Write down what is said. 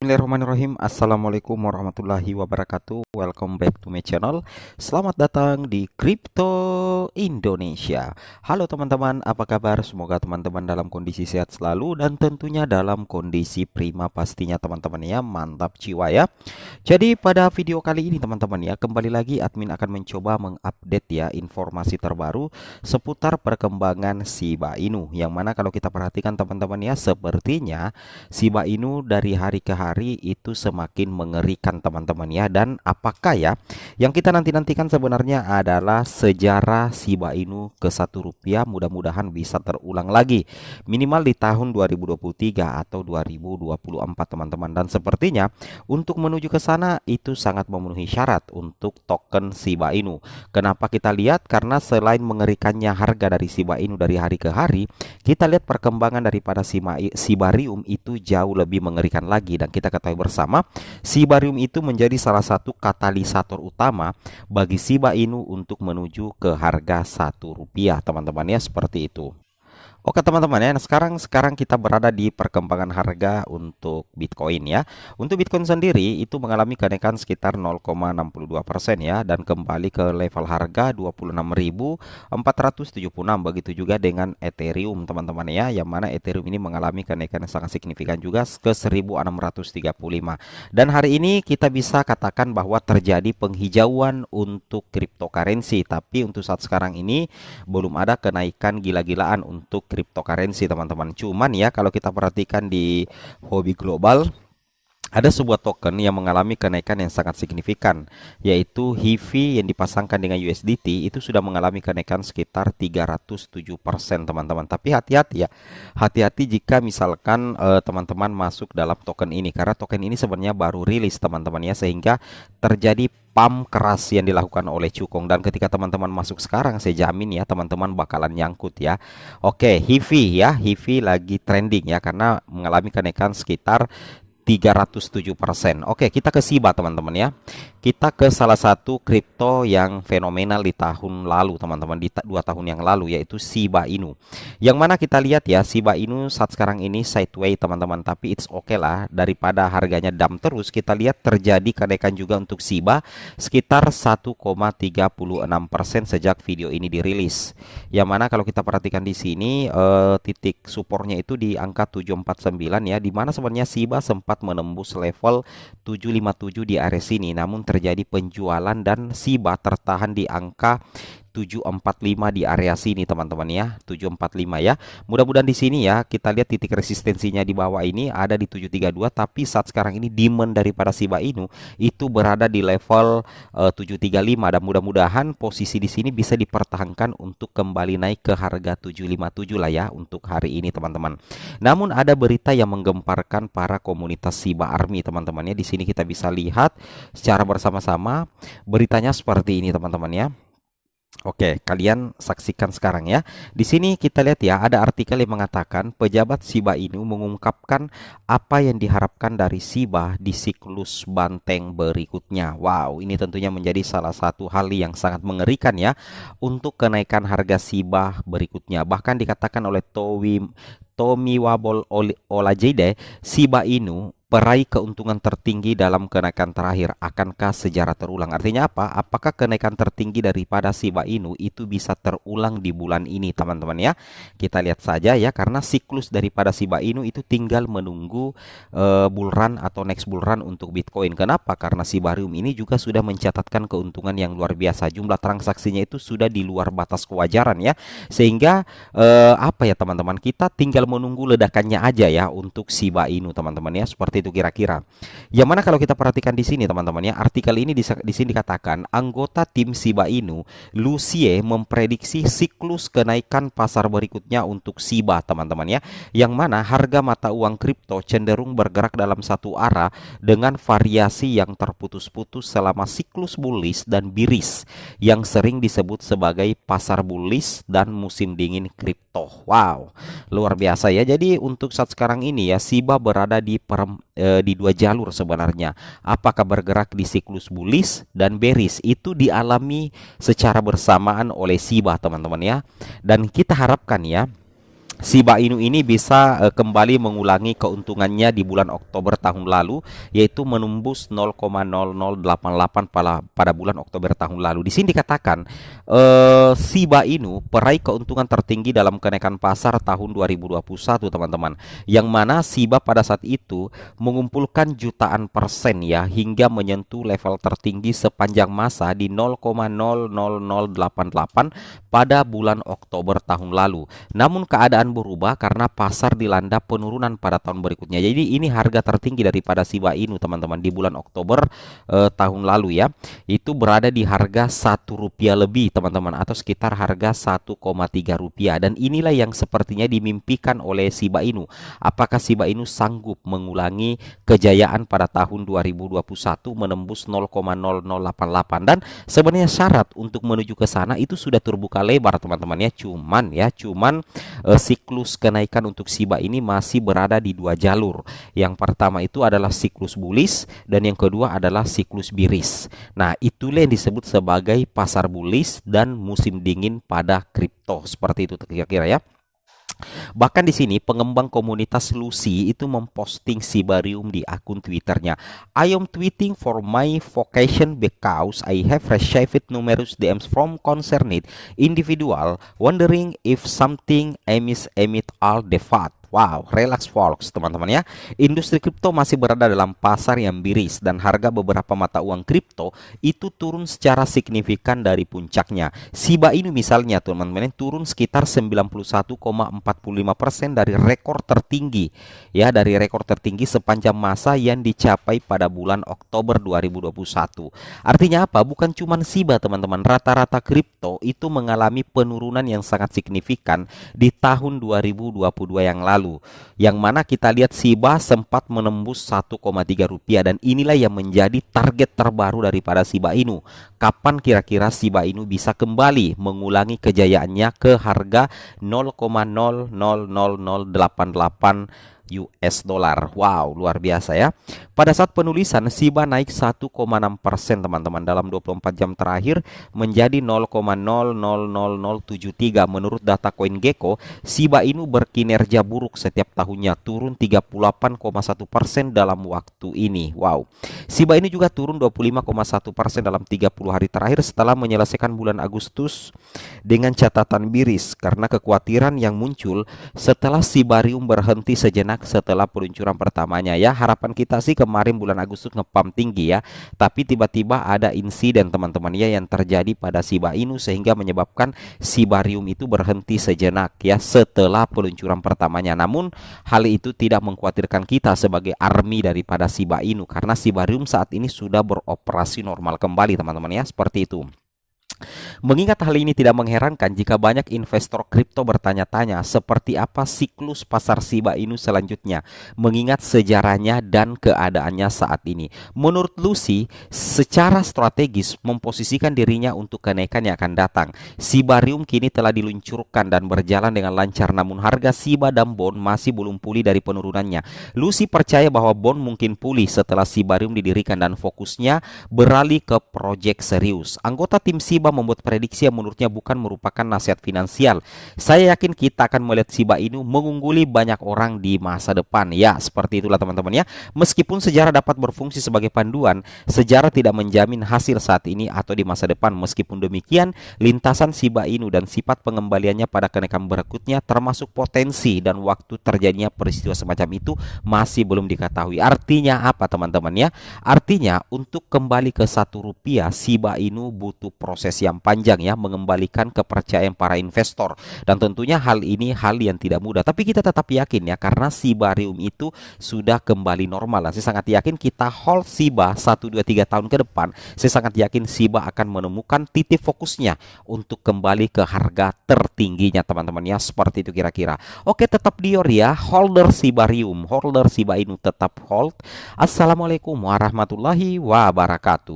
Bismillahirrahmanirrahim. Assalamualaikum warahmatullahi wabarakatuh. Welcome back to my channel. Selamat datang di Crypto Indonesia. Halo teman-teman, apa kabar? Semoga teman-teman dalam kondisi sehat selalu dan tentunya dalam kondisi prima pastinya teman-teman ya. Mantap jiwa ya. Jadi pada video kali ini teman-teman ya, kembali lagi admin akan mencoba mengupdate ya informasi terbaru seputar perkembangan Shiba Inu. Yang mana kalau kita perhatikan teman-teman ya, sepertinya Shiba Inu dari hari ke hari itu semakin mengerikan teman-teman ya. Dan apakah ya yang kita nantikan sebenarnya adalah sejarah Shiba Inu ke Rp1, mudah-mudahan bisa terulang lagi minimal di tahun 2023 atau 2024 teman-teman. Dan sepertinya untuk menuju ke sana itu sangat memenuhi syarat untuk token Shiba Inu. Kenapa kita lihat? Karena selain mengerikannya harga dari Shiba Inu dari hari ke hari, kita lihat perkembangan daripada Shibarium itu jauh lebih mengerikan lagi. Dan kita ketahui bersama, Shibarium itu menjadi salah satu katalisator utama bagi Shiba Inu untuk menuju ke harga Rp1 teman-teman ya, seperti itu. Oke teman-teman ya, nah sekarang kita berada di perkembangan harga untuk Bitcoin ya. Untuk Bitcoin sendiri itu mengalami kenaikan sekitar 0,62% ya, dan kembali ke level harga 26.476. Begitu juga dengan Ethereum teman-teman ya, yang mana Ethereum ini mengalami kenaikan yang sangat signifikan juga ke 1.635. Dan hari ini kita bisa katakan bahwa terjadi penghijauan untuk cryptocurrency, tapi untuk saat sekarang ini belum ada kenaikan gila-gilaan untuk cryptocurrency teman-teman. Cuman ya kalau kita perhatikan di hobi global, ada sebuah token yang mengalami kenaikan yang sangat signifikan, yaitu HIVI yang dipasangkan dengan USDT itu sudah mengalami kenaikan sekitar 307% teman-teman. Tapi hati-hati ya, hati-hati jika misalkan teman-teman masuk dalam token ini, karena token ini sebenarnya baru rilis teman-teman ya, sehingga terjadi pump keras yang dilakukan oleh cukong. Dan ketika teman-teman masuk sekarang, saya jamin ya teman-teman bakalan nyangkut ya. Oke, HIVI ya, HIVI lagi trending ya, karena mengalami kenaikan sekitar 307%. Oke, kita ke Shiba teman-teman ya. Kita ke salah satu kripto yang fenomenal di tahun lalu teman-teman, di 2 tahun yang lalu, yaitu Shiba Inu. Yang mana kita lihat ya, Shiba Inu saat sekarang ini sideways teman-teman, tapi it's okay lah, daripada harganya dump terus. Kita lihat terjadi kenaikan juga untuk Shiba sekitar 1,36% sejak video ini dirilis. Yang mana kalau kita perhatikan di sini titik supportnya itu di angka 749 ya, dimana sebenarnya Shiba sempat menembus level 757 di area sini, namun terjadi penjualan dan Shiba tertahan di angka 745 di area sini teman-teman ya, 745 ya. Mudah-mudahan di sini ya kita lihat titik resistensinya di bawah ini ada di 732, tapi saat sekarang ini demand daripada Shiba Inu itu berada di level 735, dan mudah-mudahan posisi di sini bisa dipertahankan untuk kembali naik ke harga 757 lah ya untuk hari ini teman-teman. Namun ada berita yang menggemparkan para komunitas Shiba Army teman-teman ya. Di sini kita bisa lihat secara bersama-sama beritanya seperti ini teman-teman ya. Oke, kalian saksikan sekarang ya. Di sini kita lihat ya, ada artikel yang mengatakan pejabat Shiba Inu mengungkapkan apa yang diharapkan dari Shiba di siklus banteng berikutnya. Wow, ini tentunya menjadi salah satu hal yang sangat mengerikan ya untuk kenaikan harga Shiba berikutnya. Bahkan dikatakan oleh Tomiwabol Olajide, Shiba Inu peraih keuntungan tertinggi dalam kenaikan terakhir. Akankah sejarah terulang? Artinya apa? Apakah kenaikan tertinggi daripada Shiba Inu itu bisa terulang di bulan ini teman-teman ya? Kita lihat saja ya, karena siklus daripada Shiba Inu itu tinggal menunggu bull run atau next bull run untuk Bitcoin. Kenapa? Karena Shibarium ini juga sudah mencatatkan keuntungan yang luar biasa. Jumlah transaksinya itu sudah di luar batas kewajaran ya. Sehingga apa ya teman-teman, kita tinggal menunggu ledakannya aja ya untuk Shiba Inu teman-teman ya, seperti itu kira-kira. Yang mana kalau kita perhatikan di sini teman-teman ya, artikel ini di sini dikatakan anggota tim Shiba Inu, Lucie, memprediksi siklus kenaikan pasar berikutnya untuk Shiba teman-teman ya, yang mana harga mata uang kripto cenderung bergerak dalam satu arah dengan variasi yang terputus-putus selama siklus bullish dan bearish yang sering disebut sebagai pasar bullish dan musim dingin kripto. Wow, luar biasa ya. Jadi untuk saat sekarang ini ya, Shiba berada di dua jalur sebenarnya. Apakah bergerak di siklus bullish dan bearish itu dialami secara bersamaan oleh Shiba teman-teman ya. Dan kita harapkan ya, Shiba Inu ini bisa kembali mengulangi keuntungannya di bulan Oktober tahun lalu, yaitu menembus 0,0088 pada bulan Oktober tahun lalu. Di sini dikatakan Shiba Inu peraih keuntungan tertinggi dalam kenaikan pasar tahun 2021, teman-teman. Yang mana Shiba pada saat itu mengumpulkan jutaan persen ya, hingga menyentuh level tertinggi sepanjang masa di 0,00088 pada bulan Oktober tahun lalu. Namun keadaan berubah karena pasar dilanda penurunan pada tahun berikutnya. Jadi ini harga tertinggi daripada Shiba Inu, teman-teman, di bulan Oktober tahun lalu ya. Itu berada di harga Rp1 lebih, teman-teman, atau sekitar harga Rp1,3. Dan inilah yang sepertinya dimimpikan oleh Shiba Inu. Apakah Shiba Inu sanggup mengulangi kejayaan pada tahun 2021 menembus 0,0088? Dan sebenarnya syarat untuk menuju ke sana itu sudah terbuka lebar, teman-teman ya. Cuman siklus kenaikan untuk Shiba ini masih berada di dua jalur. Yang pertama itu adalah siklus bullish dan yang kedua adalah siklus bearish. Nah, itulah yang disebut sebagai pasar bullish dan musim dingin pada kripto. Seperti itu kira-kira ya. Bahkan di sini pengembang komunitas Lucy itu memposting Shibarium di akun Twitternya. I am tweeting for my vocation because I have received numerous DMs from concerned individual wondering if something amiss amid all the FUD. Wow, relax folks, teman-teman ya. Industri kripto masih berada dalam pasar yang miris dan harga beberapa mata uang kripto itu turun secara signifikan dari puncaknya. Shiba Inu misalnya, teman-teman, turun sekitar 91,45% dari rekor tertinggi ya, dari rekor tertinggi sepanjang masa yang dicapai pada bulan Oktober 2021. Artinya apa? Bukan cuma Shiba, teman-teman. Rata-rata kripto itu mengalami penurunan yang sangat signifikan di tahun 2022 yang lalu. Yang mana kita lihat Shiba sempat menembus Rp1,3 dan inilah yang menjadi target terbaru daripada Shiba Inu. Kapan kira-kira Shiba Inu bisa kembali mengulangi kejayaannya ke harga 0,000088 US dollar. Wow, luar biasa ya. Pada saat penulisan Shiba naik 1,6%, teman-teman, dalam 24 jam terakhir menjadi 0,000073. Menurut data CoinGecko, Shiba Inu berkinerja buruk setiap tahunnya, turun 38,1% dalam waktu ini. Wow. Shiba Inu juga turun 25,1% dalam 30 hari terakhir setelah menyelesaikan bulan Agustus dengan catatan bearish karena kekhawatiran yang muncul setelah Shibarium berhenti sejenak setelah peluncuran pertamanya ya. Harapan kita sih kemarin bulan Agustus ngepam tinggi ya, tapi tiba-tiba ada insiden, teman-teman ya, yang terjadi pada Shiba Inu sehingga menyebabkan Shibarium itu berhenti sejenak ya setelah peluncuran pertamanya. Namun hal itu tidak mengkhawatirkan kita sebagai army daripada Shiba Inu karena Shibarium saat ini sudah beroperasi normal kembali, teman-teman ya, seperti itu. Mengingat hal ini tidak mengherankan jika banyak investor kripto bertanya-tanya seperti apa siklus pasar Shiba Inu selanjutnya, mengingat sejarahnya dan keadaannya saat ini. Menurut Lucy, secara strategis memposisikan dirinya untuk kenaikan yang akan datang. Shibarium kini telah diluncurkan dan berjalan dengan lancar, namun harga Shiba dan Bond masih belum pulih dari penurunannya. Lucy percaya bahwa Bond mungkin pulih setelah Shibarium didirikan dan fokusnya beralih ke proyek serius. Anggota tim Shiba membuat prediksi yang menurutnya bukan merupakan nasihat finansial. Saya yakin kita akan melihat Shiba Inu mengungguli banyak orang di masa depan. Ya, seperti itulah teman-teman ya. Meskipun sejarah dapat berfungsi sebagai panduan, sejarah tidak menjamin hasil saat ini atau di masa depan. Meskipun demikian, lintasan Shiba Inu dan sifat pengembaliannya pada kenaikan berikutnya termasuk potensi dan waktu terjadinya peristiwa semacam itu masih belum diketahui. Artinya apa, teman-teman ya? Artinya untuk kembali ke Rp1, Shiba Inu butuh proses yang panjang ya, mengembalikan kepercayaan para investor, dan tentunya hal ini hal yang tidak mudah, tapi kita tetap yakin ya karena Shibarium itu sudah kembali normal. Saya sangat yakin kita hold Shiba 1, 2, 3 tahun ke depan. Saya sangat yakin Shiba akan menemukan titik fokusnya untuk kembali ke harga tertingginya, teman-teman ya, seperti itu kira-kira. Oke, tetap dior ya, holder Shibarium, holder Shiba Inu tetap hold. Assalamualaikum warahmatullahi wabarakatuh.